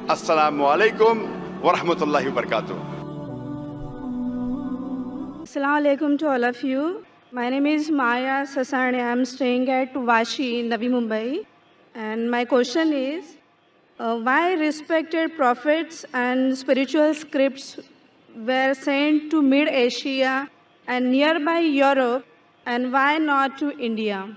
Assalamu alaikum wa rahmatullahi wa barakatuh. Assalamu alaikum to all of you. My name is Maya Sasani. I am staying at Vashi, Navi Mumbai. And my question is, why respected prophets and spiritual scripts were sent to Mid-Asia and nearby Europe, and why not to India?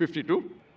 52,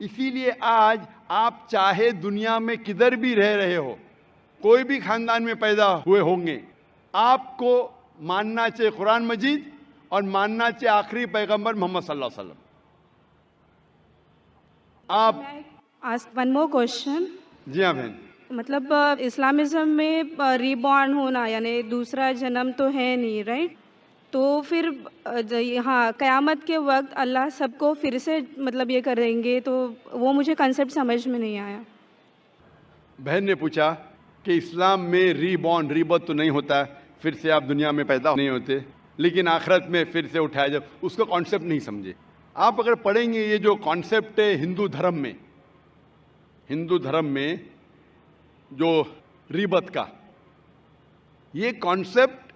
اسی لیے آج آپ چاہے دنیا میں کدھر بھی رہ رہے ہو، کوئی بھی خاندان میں پیدا ہوئے ہوں گے، آپ کو ماننا چاہیے قرآن مجید اور ماننا چاہیے آخری پیغمبر محمد صلی اللہ علیہ وسلم. آپ آسک ون مور کوشچن. جی ہاں بہن. مطلب اسلامزم میں ری بورن ہونا یعنی دوسرا جنم تو ہے نہیں، رائٹ؟ تو پھر ہاں قیامت کے وقت اللہ سب کو پھر سے مطلب یہ کریں گے، تو وہ مجھے کنسیپٹ سمجھ میں نہیں آیا. بہن نے پوچھا کہ اسلام میں ری برتھ تو نہیں ہوتا، پھر سے آپ دنیا میں پیدا نہیں ہوتے، لیکن آخرت میں پھر سے اٹھایا جب اس کا کانسیپٹ نہیں سمجھے. آپ اگر پڑھیں گے یہ جو کانسیپٹ ہے ہندو دھرم میں جو ریبت کا، یہ کانسیپٹ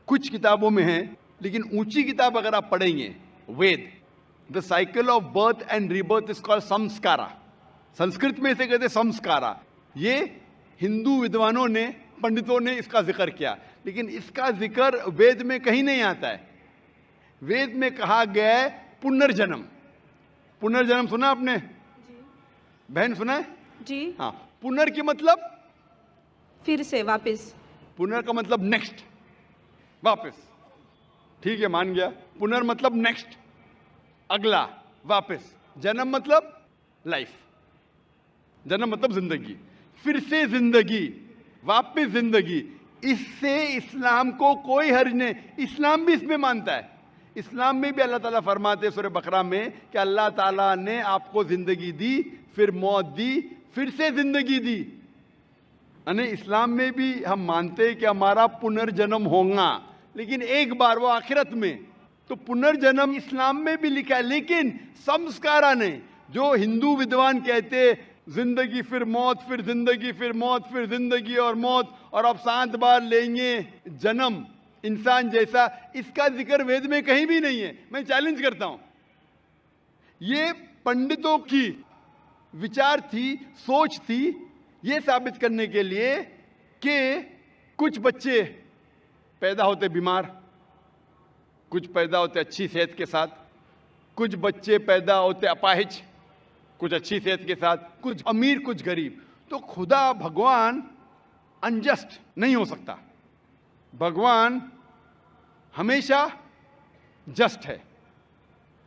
کچھ کتابوں میں ہے، لیکن اونچی کتاب اگر آپ پڑھیں گے Veda, the cycle of birth and rebirth is called samskara. Sanskrit میں اسے کہتے سمسکارا. یہ ہندو ودوانوں نے، پنڈتوں نے اس کا ذکر کیا، لیکن اس کا ذکر وید میں کہیں نہیں آتا ہے. وید میں کہا گیا ہے پنرجنم. پنرجنم سنا آپ نے؟ بہن سنا ہے؟ جی ہاں. پنر کے مطلب پھر سے واپس. پنر کا مطلب نیکسٹ، واپس. ٹھیک ہے، مان گیا. پنر مطلب نیکسٹ، اگلا، واپس. جنم مطلب لائف. جنم مطلب زندگی، پھر سے زندگی، واپس زندگی. اس سے اسلام کو کوئی حرج نہیں. اسلام بھی اس میں مانتا ہے. اسلام میں بھی اللہ تعالیٰ فرماتے سورہ بقرہ میں کہ اللہ تعالیٰ نے آپ کو زندگی دی، پھر موت دی، پھر سے زندگی دی. یعنی اسلام میں بھی ہم مانتے ہیں کہ ہمارا پنرجنم ہوگا، لیکن ایک بار، وہ آخرت میں. تو پنرجنم اسلام میں بھی لکھا ہے، لیکن سمسکارا نے، جو ہندو ودوان کہتے زندگی پھر موت، پھر زندگی، پھر موت، پھر زندگی اور موت، اور اب 7 بار لیں گے جنم انسان جیسا، اس کا ذکر وید میں کہیں بھی نہیں ہے. میں چیلنج کرتا ہوں. یہ پنڈتوں کی وچار تھی، سوچ تھی، یہ ثابت کرنے کے لیے کہ کچھ بچے پیدا ہوتے بیمار، کچھ پیدا ہوتے اچھی صحت کے ساتھ، کچھ بچے پیدا ہوتے اپاہج، کچھ اچھی صحت کے ساتھ، کچھ امیر کچھ غریب. تو خدا بھگوان انجسٹ نہیں ہو سکتا. بھگوان ہمیشہ جسٹ ہے.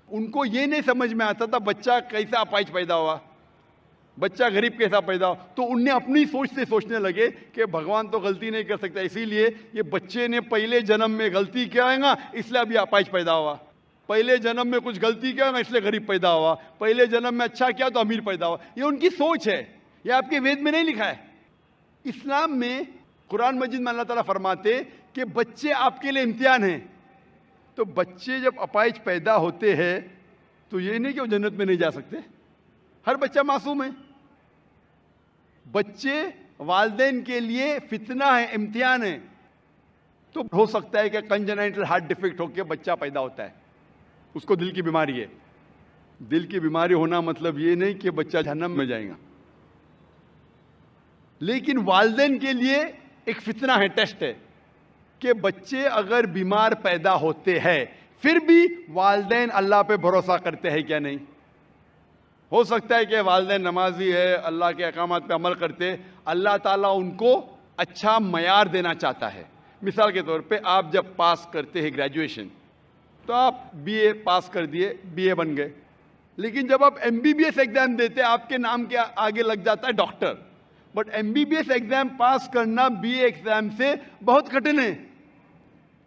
ان کو یہ نہیں سمجھ میں آتا تھا بچہ کیسا اپاہج پیدا ہوا، بچہ غریب کیسا پیدا ہوا. تو ان نے اپنی سوچ سے سوچنے لگے کہ بھگوان تو غلطی نہیں کر سکتا، اسی لیے یہ بچے نے پہلے جنم میں غلطی کیا ہے گا، اس لیے اب یہ اپاہج پیدا ہوا. پہلے جنم میں کچھ غلطی کیا ہے، اس لیے غریب پیدا ہوا. پہلے جنم میں اچھا کیا تو امیر پیدا ہوا. یہ ان کی سوچ ہے، یہ آپ کے وید میں نہیں لکھا ہے. اسلام میں، قرآن مجید میں اللہ تعالیٰ فرماتے کہ بچے آپ کے لیے امتحان ہیں. تو بچے جب اپاہج پیدا ہوتے ہیں تو یہ نہیں کہ وہ جنت میں نہیں جا سکتے. ہر بچہ معصوم ہے. بچے والدین کے لیے فتنہ ہے، امتحان ہے. تو ہو سکتا ہے کہ کنجنائٹل ہارٹ ڈیفیکٹ ہو کے بچہ پیدا ہوتا ہے، اس کو دل کی بیماری ہے. دل کی بیماری ہونا مطلب یہ نہیں کہ بچہ جہنم میں جائے گا، لیکن والدین کے لیے ایک فتنہ ہے، ٹیسٹ ہے کہ بچے اگر بیمار پیدا ہوتے ہیں پھر بھی والدین اللہ پہ بھروسہ کرتے ہیں کیا نہیں. ہو سکتا ہے کہ والدین نمازی ہے، اللہ کے احکامات پہ عمل کرتے، اللہ تعالیٰ ان کو اچھا معیار دینا چاہتا ہے. مثال کے طور پہ آپ جب پاس کرتے ہیں گریجویشن تو آپ بی اے پاس کر دیے، بی اے بن گئے، لیکن جب آپ M B B S exam دیتے آپ کے نام کے آگے لگ جاتا ہے doctor. But M B B S exam pass کرنا بی اے ایگزام سے بہت کٹھن ہے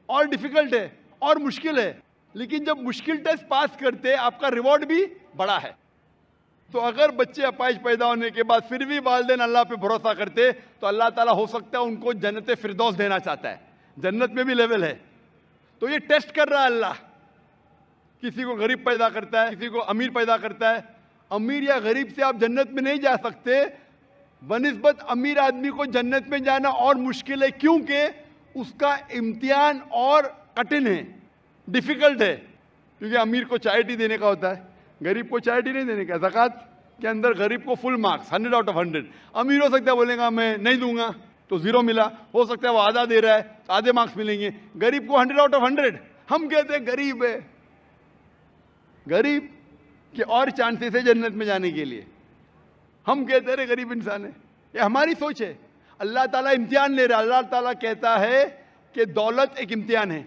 اور ڈیفیکلٹ ہے اور مشکل ہے. لیکن جب مشکل ٹیسٹ پاس کرتے آپ کا ریوارڈ بھی بڑا ہے. تو اگر بچے اپاہج پیدا ہونے کے بعد پھر بھی والدین اللہ پہ بھروسہ کرتے تو اللہ تعالیٰ ہو سکتا ہے ان کو جنت فردوس دینا چاہتا ہے. جنت میں بھی لیول ہے. تو یہ ٹیسٹ کر رہا ہے اللہ. کسی کو غریب پیدا کرتا ہے، کسی کو امیر پیدا کرتا ہے. امیر یا غریب سے آپ جنت میں نہیں جا سکتے، بنسبت امیر آدمی کو جنت میں جانا اور مشکل ہے، کیونکہ اس کا امتحان اور کٹھن ہے، ڈیفیکلٹ ہے. کیونکہ امیر کو چیریٹی دینے کا ہوتا ہے، غریب کو چیریٹی نہیں دینے کا. زکوٰۃ کے اندر غریب کو فل مارکس 100 آؤٹ آف 100. امیر ہو سکتا ہے بولے گا میں نہیں دوں گا تو 0 ملا، ہو سکتا ہے وہ آدھا دے رہا ہے تو آدھے مارکس ملیں گے. غریب کو 100 آؤٹ آف 100. ہم کہتے ہیں غریب ہے، غریب کہ اور چانسز ہے جنت میں جانے کے لیے. ہم کہتے ہیں غریب انسان ہے. یہ ہماری سوچ ہے. اللہ تعالیٰ امتحان لے رہا ہے. اللہ تعالیٰ کہتا ہے کہ دولت ایک امتحان ہے.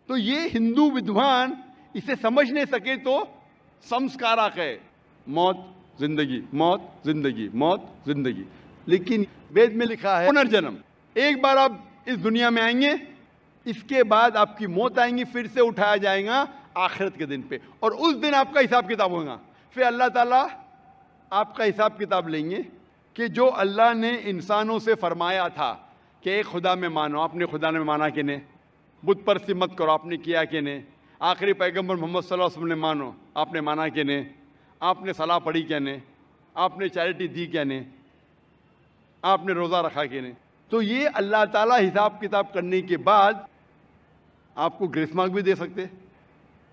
تو یہ ہندو ودوان اسے سمجھ نہیں سکے تو سمسکارک ہے. موت زندگی، موت زندگی، موت زندگی. لیکن وید میں لکھا ہے پنرجنم. ایک بار آپ اس دنیا میں آئیں گے، اس کے بعد آپ کی موت آئیں گی، پھر سے اٹھایا جائے گا آخرت کے دن پہ، اور اس دن آپ کا حساب کتاب ہوگا. پھر اللہ تعالیٰ آپ کا حساب کتاب لیں گے کہ جو اللہ نے انسانوں سے فرمایا تھا کہ ایک خدا میں مانو، آپ نے خدا میں مانا کہ نہیں؟ بت پرستی مت کرو، آپ نے کیا کہ نہیں؟ آخری پیغمبر محمد صلی اللہ علیہ وسلم نے مانو، آپ نے مانا کہ نہیں؟ آپ نے صلاح پڑھی کیا نہیں؟ آپ نے چیریٹی دی کیا نہیں؟ آپ نے روزہ رکھا کہ نہیں؟ تو یہ اللہ تعالیٰ حساب کتاب کرنے کے بعد آپ کو گریس مارک بھی دے سکتے.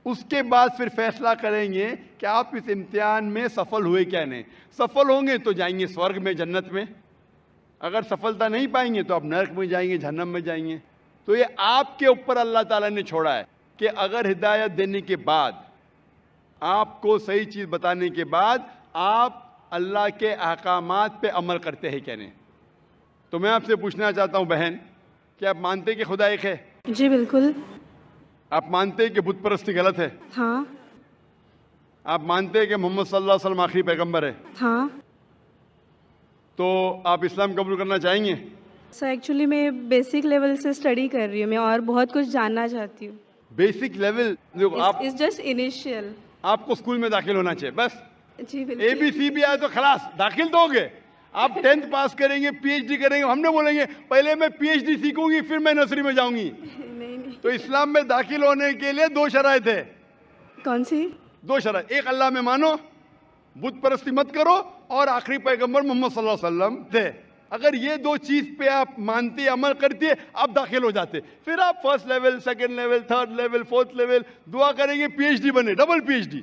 اس کے بعد پھر فیصلہ کریں گے کہ آپ اس امتحان میں سفل ہوئے کیا نہیں. سفل ہوں گے تو جائیں گے سورگ میں، جنت میں. اگر سفلتا نہیں پائیں گے تو آپ نرک میں جائیں گے، جہنم میں جائیں گے. تو یہ آپ کے اوپر اللہ تعالیٰ نے چھوڑا ہے کہ اگر ہدایت دینے کے بعد، آپ کو صحیح چیز بتانے کے بعد آپ اللہ کے احکامات پہ عمل کرتے ہیں کیا نہیں. تو میں آپ سے پوچھنا چاہتا ہوں بہن، کہ آپ مانتے ہیں کہ خدا ایک ہے؟ جی بالکل. آپ مانتے ہیں کہ بت پرستی غلط ہے؟ ہاں. آپ مانتے ہیں کہ محمد صلی اللہ علیہ وسلم آخری پیغمبر ہے؟ ہاں. تو آپ اسلام قبول کرنا چاہیں گے؟ سر ایکچولی میں بیسک لیول سے اسٹڈی کر رہی ہوں، میں اور بہت کچھ جاننا چاہتی ہوں. Basic level? It's just initial. آپ کو اسکول میں داخل ہونا چاہیے بس. جی بالکل. اے بی سی بھی آئے تو خلاص داخل تو ہو گئے. آپ 10th پاس کریں گے، پی ایچ ڈی کریں گے، ہم نے بولیں گے پہلے میں پی ایچ ڈی سیکھوں گی پھر میں نرسری میں جاؤں گی. نہیں. تو اسلام میں داخل ہونے کے لیے 2 شرائط ہے. کون سی؟ 2 شرائط. ایک، اللہ میں مانو، بت پرستی مت کرو، اور آخری پیغمبر محمد صلی اللہ علیہ وسلم تھے. اگر یہ 2 چیز پہ آپ مانتے، عمل کرتے، آپ داخل ہو جاتے. پھر آپ first level, second level, third level, fourth level دعا کریں گے پی ایچ ڈی بنے، ڈبل پی ایچ ڈی.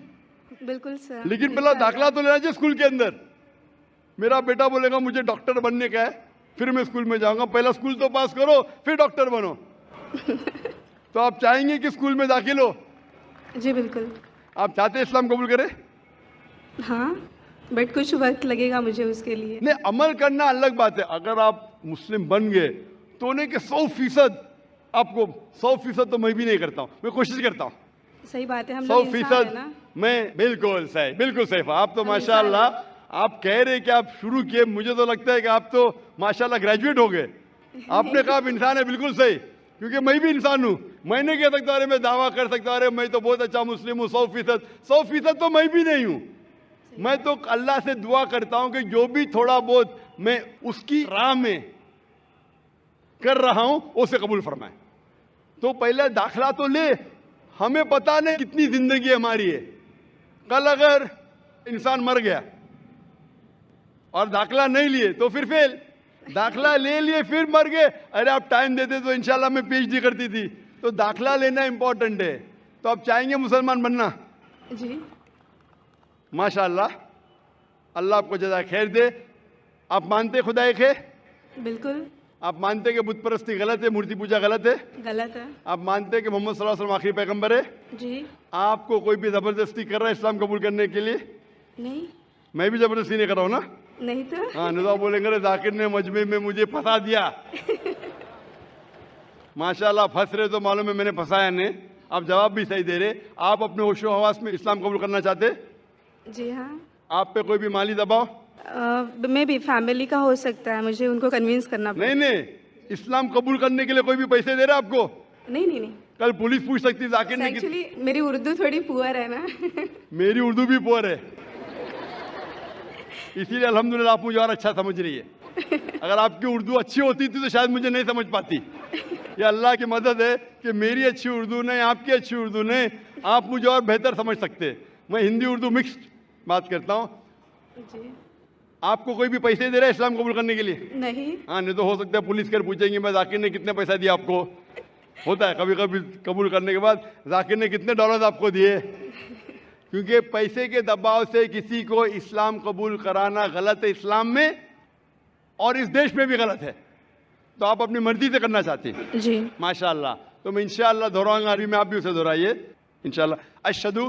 بالکل سر. لیکن پہلا داخلہ تو لینا چاہیے اسکول کے اندر. میرا بیٹا بولے گا مجھے ڈاکٹر بننے کا ہے، پھر میں اسکول میں جاؤں گا. پہلا اسکول تو پاس کرو پھر ڈاکٹر بنو. تو آپ چاہیں گے کہ اسکول میں داخل ہو؟ جی بالکل. آپ چاہتے ہیں اسلام قبول کریں؟ ہاں، بٹ کچھ وقت لگے گا مجھے اس کے لیے. نہیں، عمل کرنا الگ بات ہے. اگر آپ مسلم بن گئے تو نہیں کہ 100% آپ کو 100% تو میں بھی نہیں کرتا ہوں، میں کوشش کرتا ہوں. صحیح بات ہے، ہم لوگ انسان ہیں نا. میں بالکل صحیح، بالکل صحیح. آپ تو ماشاءاللہ آپ کہہ رہے کہ آپ شروع کیے، مجھے تو لگتا ہے کہ آپ تو ماشاءاللہ گریجویٹ ہو گئے. آپ نے کہا آپ انسان ہے، بالکل صحیح، کیونکہ میں بھی انسان ہوں. میں نہیں کہہ سکتا ارے میں دعویٰ کر سکتا ارے میں تو بہت اچھا مسلم ہوں 100% تو میں بھی نہیں ہوں. میں تو اللہ سے دعا کرتا ہوں کہ جو بھی تھوڑا بہت میں اس کی راہ میں کر رہا ہوں اسے قبول فرمائے. تو پہلے داخلہ تو لے. ہمیں پتہ نہیں کتنی زندگی ہماری ہے. کل اگر انسان مر گیا اور داخلہ نہیں لیے تو پھر فیل. داخلہ لے لیے پھر مر گئے، ارے آپ ٹائم دیتے تو انشاءاللہ میں پی ایچ ڈی کرتی تھی. تو داخلہ لینا امپورٹنٹ ہے. تو آپ چاہیں گے مسلمان بننا؟ جی ماشاءاللہ، اللہ آپ کو جزائے خیر دے. آپ مانتے خدا ایک ہے؟ بالکل. آپ مانتے کہ بت پرستی غلط ہے، مورتی پوجا غلط ہے؟ غلط ہے. آپ مانتے کہ محمد صلی اللہ علیہ وسلم آخری پیغمبر ہے؟ جی. آپ کو کوئی بھی زبردستی کر رہا ہے اسلام قبول کرنے کے لیے؟ نہیں. میں بھی زبردستی نہیں کر رہا ہوں نا. نہیں تو. ہاں، نظام بولیں گے ذاکر نے مجمع میں مجھے پھنسا دیا. ماشاءاللہ پھنس رہے تو معلوم ہے میں نے پھنسایا نہیں. آپ جواب بھی صحیح دے رہے. آپ اپنے ہوش و حواس میں اسلام قبول کرنا چاہتے؟ جی ہاں. آپ پہ کوئی بھی مالی دباؤ؟ میں بھی فیملی کا ہو سکتا ہے، مجھے ان کو کنوینس کرنا پڑے. نہیں، اسلام قبول کرنے کے لیے کوئی بھی پیسے دے رہا آپ کو؟ نہیں. کل پولیس پوچھ سکتی ذاکر نے. ایکچولی میری اردو تھوڑی پور ہے نا. میری اردو بھی پور ہے، اسی لیے الحمدللہ آپ مجھے اور اچھا سمجھ رہی ہے. اگر آپ کی اردو اچھی ہوتی تھی تو شاید مجھے نہیں سمجھ پاتی. یہ اللہ کی مدد ہے کہ میری اچھی اردو نہیں، آپ کی اچھی اردو نہیں، آپ مجھے اور بہتر سمجھ سکتے. میں ہندی اردو مکسڈ بات کرتا ہوں. جی. آپ کو کوئی بھی پیسے دے رہا ہے اسلام قبول کرنے کے لیے؟ نہیں. ہاں، نہیں تو ہو سکتا ہے پولیس کر پوچھیں گے میں ذاکر نے کتنے پیسہ دیا آپ کو. ہوتا ہے کبھی کبھی قبول کرنے کے بعد ذاکر نے کتنے ڈالر آپ کو دیے. کیونکہ پیسے کے دباؤ سے کسی کو اسلام قبول کرانا غلط ہے اسلام میں، اور اس دیش میں بھی غلط ہے. تو آپ اپنی مرضی سے کرنا چاہتے ہیں. جی. ماشاءاللہ. تو میں انشاءاللہ دہراؤں گا عربی میں، آپ بھی اسے دہرائیے انشاءاللہ. اشہدو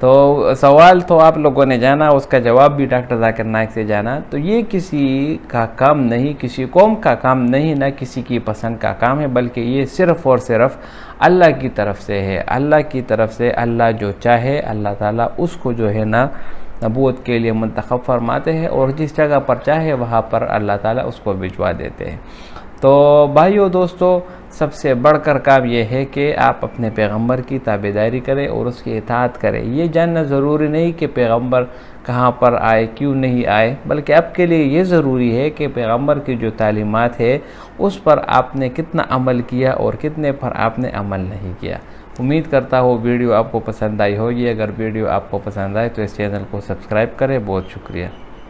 تو سوال تو آپ لوگوں نے جانا، اس کا جواب بھی ڈاکٹر ذاکر نائک سے جانا. تو یہ کسی کا کام نہیں، کسی قوم کا کام نہیں، نہ کسی کی پسند کا کام ہے، بلکہ یہ صرف اور صرف اللہ کی طرف سے ہے. اللہ کی طرف سے اللہ جو چاہے اللہ تعالیٰ اس کو جو ہے نا نبوت کے لیے منتخب فرماتے ہیں، اور جس جگہ پر چاہے وہاں پر اللہ تعالیٰ اس کو بھجوا دیتے ہیں. تو بھائیو دوستو، سب سے بڑھ کر کام یہ ہے کہ آپ اپنے پیغمبر کی تابعداری کریں اور اس کی اطاعت کریں. یہ جاننا ضروری نہیں کہ پیغمبر کہاں پر آئے، کیوں نہیں آئے، بلکہ آپ کے لیے یہ ضروری ہے کہ پیغمبر کی جو تعلیمات ہے اس پر آپ نے کتنا عمل کیا اور کتنے پر آپ نے عمل نہیں کیا. امید کرتا ہوں ویڈیو آپ کو پسند آئی ہوگی. اگر ویڈیو آپ کو پسند آئے تو اس چینل کو سبسکرائب کریں. بہت شکریہ.